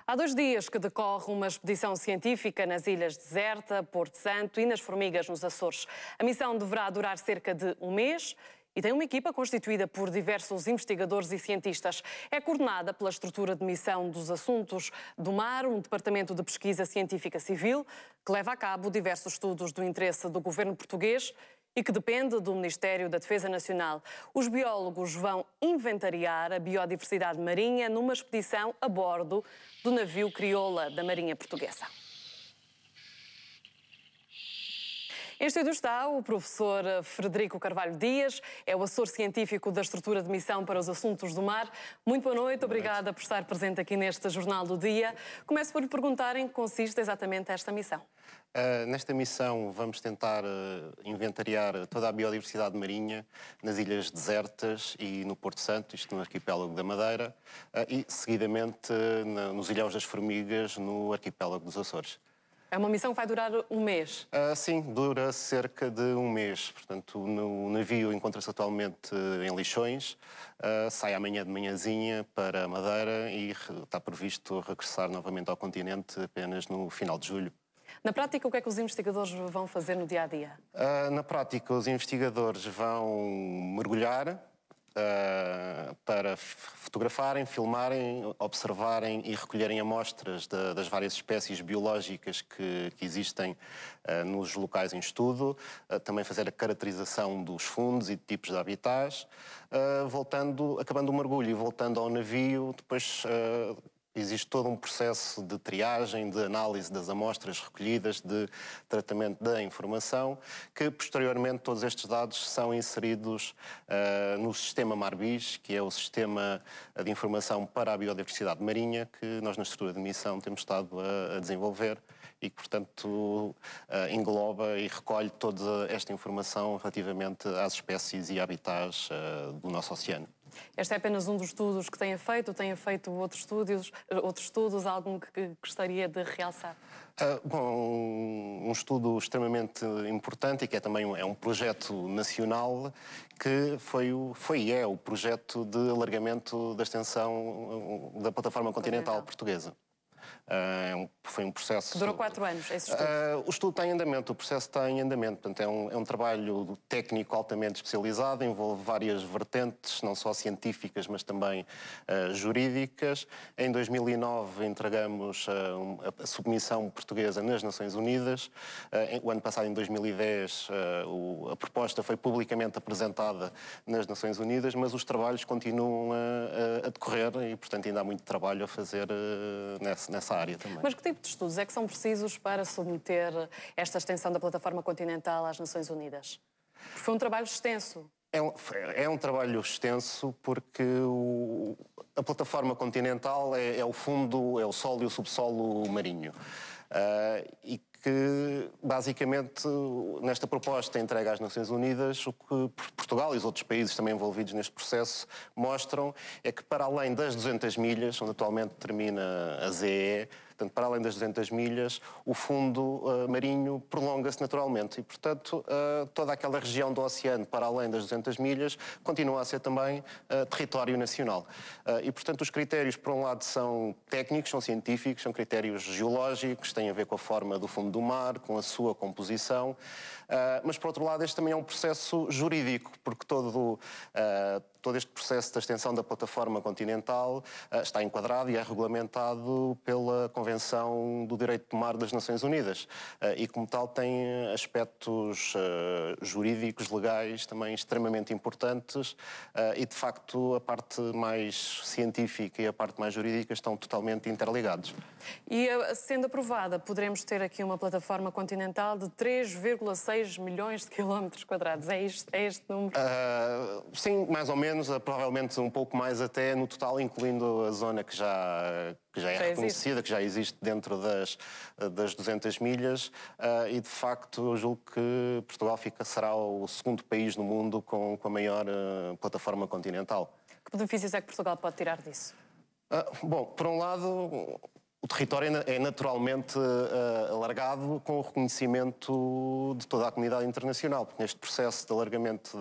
Há 2 dias que decorre uma expedição científica nas Ilhas Deserta, Porto Santo e nas Formigas, nos Açores. A missão deverá durar cerca de um mês e tem uma equipa constituída por diversos investigadores e cientistas. É coordenada pela estrutura de missão dos assuntos do mar, um departamento de pesquisa científica civil, que leva a cabo diversos estudos do interesse do governo português e que depende do Ministério da Defesa Nacional. Os biólogos vão inventariar a biodiversidade marinha numa expedição a bordo do navio Crioula da Marinha Portuguesa. Em estúdio está o professor Frederico Carvalho Dias, é o assessor científico da estrutura de missão para os assuntos do mar. Muito boa noite, obrigada por estar presente aqui neste Jornal do Dia. Começo por lhe perguntar em que consiste exatamente esta missão. Nesta missão vamos tentar inventariar toda a biodiversidade marinha nas Ilhas Desertas e no Porto Santo, isto no arquipélago da Madeira, e seguidamente nos Ilhéus das Formigas, no arquipélago dos Açores. É uma missão que vai durar um mês? Sim, dura cerca de um mês. Portanto, o navio encontra-se atualmente em Lixões, sai amanhã de manhãzinha para a Madeira e está previsto regressar novamente ao continente apenas no final de julho. Na prática, o que é que os investigadores vão fazer no dia-a-dia? Na prática, os investigadores vão mergulhar para fotografarem, filmarem, observarem e recolherem amostras das várias espécies biológicas que existem nos locais em estudo, também fazer a caracterização dos fundos e tipos de habitats, acabando o mergulho e voltando ao navio, depois existe todo um processo de triagem, de análise das amostras recolhidas, de tratamento da informação, que posteriormente todos estes dados são inseridos no sistema Marbis, que é o sistema de informação para a biodiversidade marinha, que nós na estrutura de missão temos estado a desenvolver e que, portanto, engloba e recolhe toda esta informação relativamente às espécies e habitats do nosso oceano. Este é apenas um dos estudos que tenha feito outros estudos, algum que gostaria de realçar? Um estudo extremamente importante e que é também um projeto nacional que foi e é o projeto de alargamento da extensão da plataforma continental portuguesa. Foi um processo... Durou 4 anos, esse estudo? O estudo está em andamento, o processo está em andamento. Portanto, é um trabalho técnico altamente especializado, envolve várias vertentes, não só científicas, mas também jurídicas. Em 2009 entregamos a submissão portuguesa nas Nações Unidas. O ano passado, em 2010, a proposta foi publicamente apresentada nas Nações Unidas, mas os trabalhos continuam a decorrer e, portanto, ainda há muito trabalho a fazer nessa área também. Mas que tipo de estudos é que são precisos para submeter esta extensão da plataforma continental às Nações Unidas? Porque foi um trabalho extenso. É um trabalho extenso porque a plataforma continental é o fundo, é o solo e o subsolo marinho. E que, basicamente, nesta proposta entregue às Nações Unidas, o que Portugal e os outros países também envolvidos neste processo mostram é que, para além das 200 milhas, onde atualmente termina a ZEE, portanto, para além das 200 milhas, o fundo marinho prolonga-se naturalmente e, portanto, toda aquela região do oceano, para além das 200 milhas, continua a ser também território nacional. E, portanto, os critérios, por um lado, são técnicos, são científicos, são critérios geológicos, têm a ver com a forma do fundo do mar, com a sua composição, mas, por outro lado, este também é um processo jurídico, porque todo este processo da extensão da plataforma continental está enquadrado e é regulamentado pela Convenção do Direito do Mar das Nações Unidas e, como tal, tem aspectos jurídicos, legais, também extremamente importantes e, de facto, a parte mais científica e a parte mais jurídica estão totalmente interligados. E, sendo aprovada, poderemos ter aqui uma plataforma continental de 3,6 milhões de quilómetros quadrados. É este número? Sim, mais ou menos, provavelmente um pouco mais até no total, incluindo a zona que já é reconhecida, que já existe dentro das 200 milhas e, de facto, eu julgo que Portugal será o segundo país no mundo com a maior plataforma continental. Que benefícios é que Portugal pode tirar disso? Bom, por um lado, território é naturalmente alargado com o reconhecimento de toda a comunidade internacional, porque neste processo de alargamento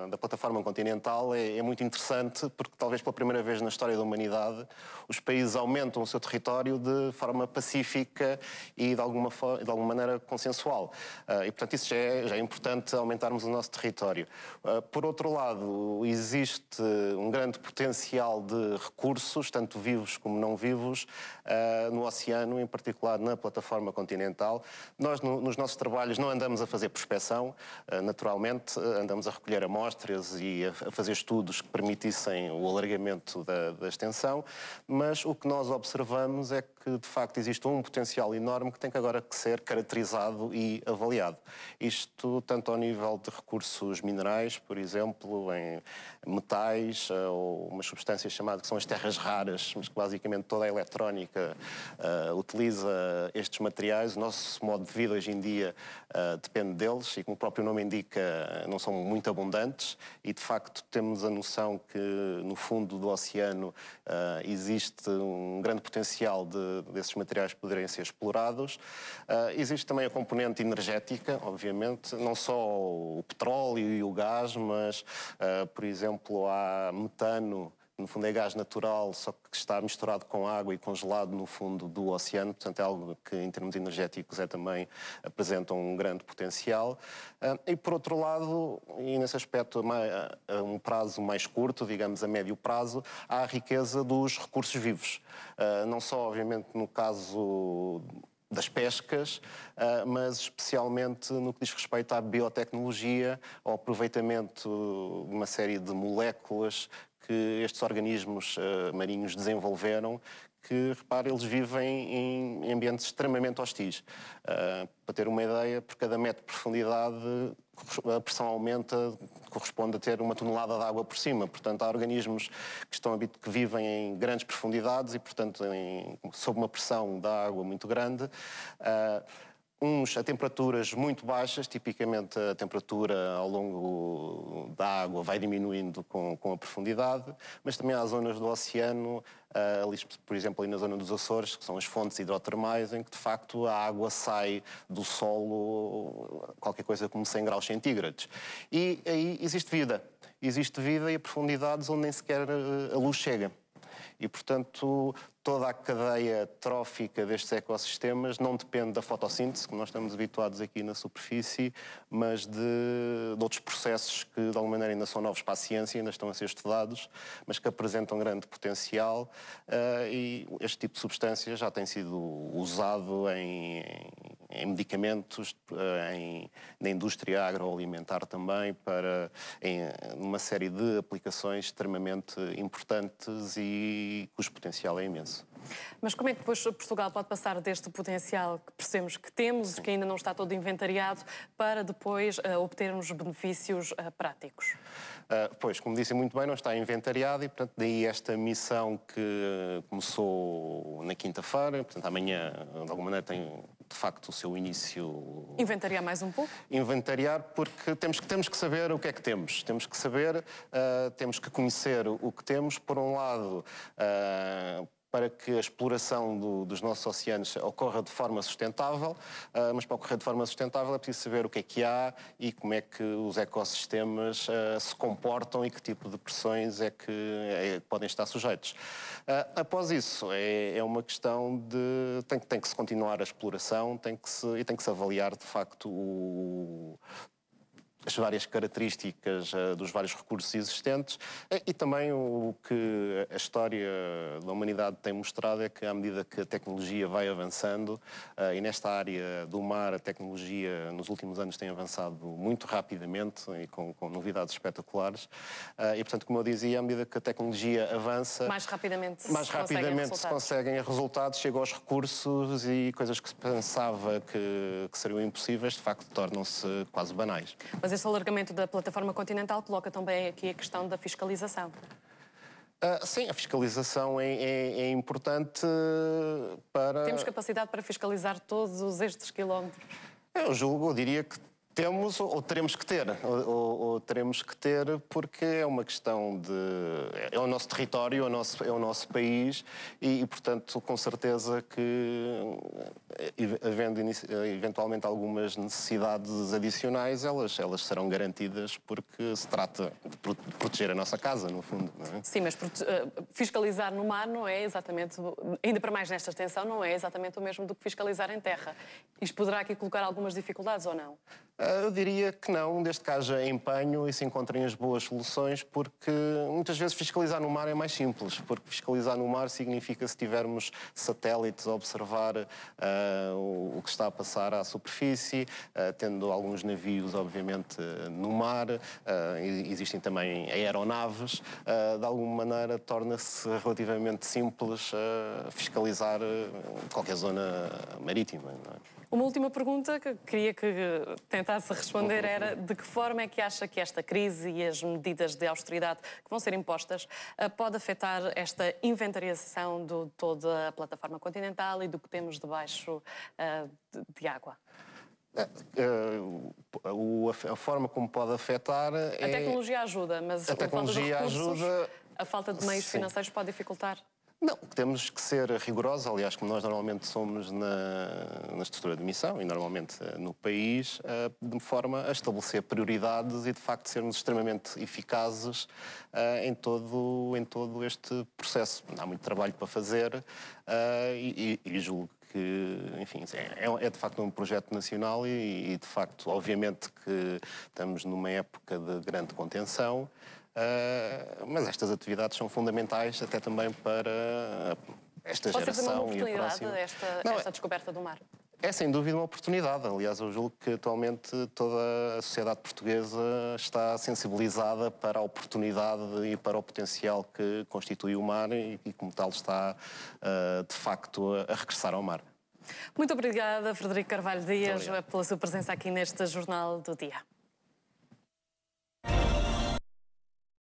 da plataforma continental é muito interessante, porque talvez pela primeira vez na história da humanidade os países aumentam o seu território de forma pacífica e de alguma maneira consensual. E portanto isso já é importante aumentarmos o nosso território. Por outro lado, existe um grande potencial de recursos, tanto vivos como não vivos, no oceano, em particular na plataforma continental. Nós, nos nossos trabalhos, não andamos a fazer prospecção, naturalmente, andamos a recolher amostras e a fazer estudos que permitissem o alargamento da extensão, mas o que nós observamos é que, de facto, existe um potencial enorme que tem que agora ser caracterizado e avaliado. Isto tanto ao nível de recursos minerais, por exemplo, em metais ou umas substâncias chamadas que são as terras raras, mas que basicamente toda a eletrónica utiliza estes materiais. O nosso modo de vida hoje em dia depende deles e, como o próprio nome indica, não são muito abundantes e, de facto, temos a noção que no fundo do oceano existe um grande potencial desses materiais poderem ser explorados. Existe também a componente energética, obviamente, não só o petróleo e o gás, mas, por exemplo, há metano. No fundo é gás natural, só que está misturado com água e congelado no fundo do oceano. Portanto, é algo que, em termos energéticos, também apresenta um grande potencial. E, por outro lado, e nesse aspecto a um prazo mais curto, digamos a médio prazo, há a riqueza dos recursos vivos. Não só, obviamente, no caso das pescas, mas especialmente no que diz respeito à biotecnologia, ao aproveitamento de uma série de moléculas que estes organismos marinhos desenvolveram, que, repare, eles vivem em ambientes extremamente hostis. Para ter uma ideia, por cada metro de profundidade, a pressão aumenta, corresponde a ter 1 tonelada de água por cima. Portanto, há organismos que vivem em grandes profundidades e, portanto, sob uma pressão da água muito grande. Uns a temperaturas muito baixas, tipicamente a temperatura ao longo da água vai diminuindo com a profundidade, mas também há zonas do oceano, ali, por exemplo, ali na zona dos Açores, que são as fontes hidrotermais, em que de facto a água sai do solo qualquer coisa como 100 graus centígrados. E aí existe vida e a profundidades onde nem sequer a luz chega. E, portanto, toda a cadeia trófica destes ecossistemas não depende da fotossíntese, que nós estamos habituados aqui na superfície, mas de outros processos que, de alguma maneira, ainda são novos para a ciência, ainda estão a ser estudados, mas que apresentam grande potencial. E este tipo de substância já tem sido usado em medicamentos, na indústria agroalimentar também, numa série de aplicações extremamente importantes e cujo potencial é imenso. Mas como é que depois Portugal pode passar deste potencial que percebemos que temos, Sim. que ainda não está todo inventariado, para depois obtermos benefícios práticos? Pois, como disse muito bem, não está inventariado e, portanto, daí esta missão que começou na quinta-feira, portanto, amanhã, de alguma maneira, tem de facto o seu início. Inventariar mais um pouco? Inventariar, porque temos que saber o que é que temos. Temos que saber, temos que conhecer o que temos, por um lado, para que a exploração dos nossos oceanos ocorra de forma sustentável, mas para ocorrer de forma sustentável é preciso saber o que há e como é que os ecossistemas se comportam e que tipo de pressões é que podem estar sujeitos. Após isso, é uma questão de... Tem que se continuar a exploração, tem que se avaliar, de facto, as várias características dos vários recursos existentes e também o que a história da humanidade tem mostrado é que, à medida que a tecnologia vai avançando, e nesta área do mar a tecnologia nos últimos anos tem avançado muito rapidamente e com novidades espetaculares, e portanto, como eu dizia, à medida que a tecnologia avança... Mais rapidamente se conseguem resultados, chegam aos recursos e coisas que se pensava que seriam impossíveis, de facto, tornam-se quase banais. Mas esse alargamento da plataforma continental coloca também aqui a questão da fiscalização. Sim, a fiscalização é importante para... Temos capacidade para fiscalizar todos estes quilómetros? Eu diria que Temos ou teremos que ter, ou teremos que ter, porque é uma questão de... é o nosso território, é o nosso país e, portanto, com certeza que, havendo eventualmente algumas necessidades adicionais, elas serão garantidas porque se trata de proteger a nossa casa, no fundo, não é? Sim, mas fiscalizar no mar não é exatamente, ainda para mais nesta extensão, não é exatamente o mesmo do que fiscalizar em terra. Isto poderá aqui colocar algumas dificuldades ou não? Eu diria que não, desde que haja empenho e se encontrem as boas soluções, porque muitas vezes fiscalizar no mar é mais simples, porque fiscalizar no mar significa se tivermos satélites a observar o que está a passar à superfície, tendo alguns navios, obviamente, no mar, existem também aeronaves, de alguma maneira torna-se relativamente simples fiscalizar qualquer zona marítima, não é? Uma última pergunta que queria que tentasse responder era de que forma é que acha que esta crise e as medidas de austeridade que vão ser impostas pode afetar esta inventariação de toda a plataforma continental e do que temos debaixo de água? A forma como pode afetar é... A tecnologia ajuda, mas a tecnologia ajuda... a falta de meios financeiros pode dificultar? Não, temos que ser rigorosos, aliás, como nós normalmente somos na estrutura de missão e normalmente no país, de forma a estabelecer prioridades e, de facto, sermos extremamente eficazes em todo este processo. Há muito trabalho para fazer e julgo que, enfim, é de facto um projeto nacional e, de facto, obviamente que estamos numa época de grande contenção, mas estas atividades são fundamentais até também para esta geração e a próxima. Pode ser uma oportunidade esta descoberta do mar? É sem dúvida uma oportunidade. Aliás, eu julgo que atualmente toda a sociedade portuguesa está sensibilizada para a oportunidade e para o potencial que constitui o mar e como tal está, de facto, a regressar ao mar. Muito obrigada, Frederico Carvalho Dias, pela sua presença aqui neste Jornal do Dia.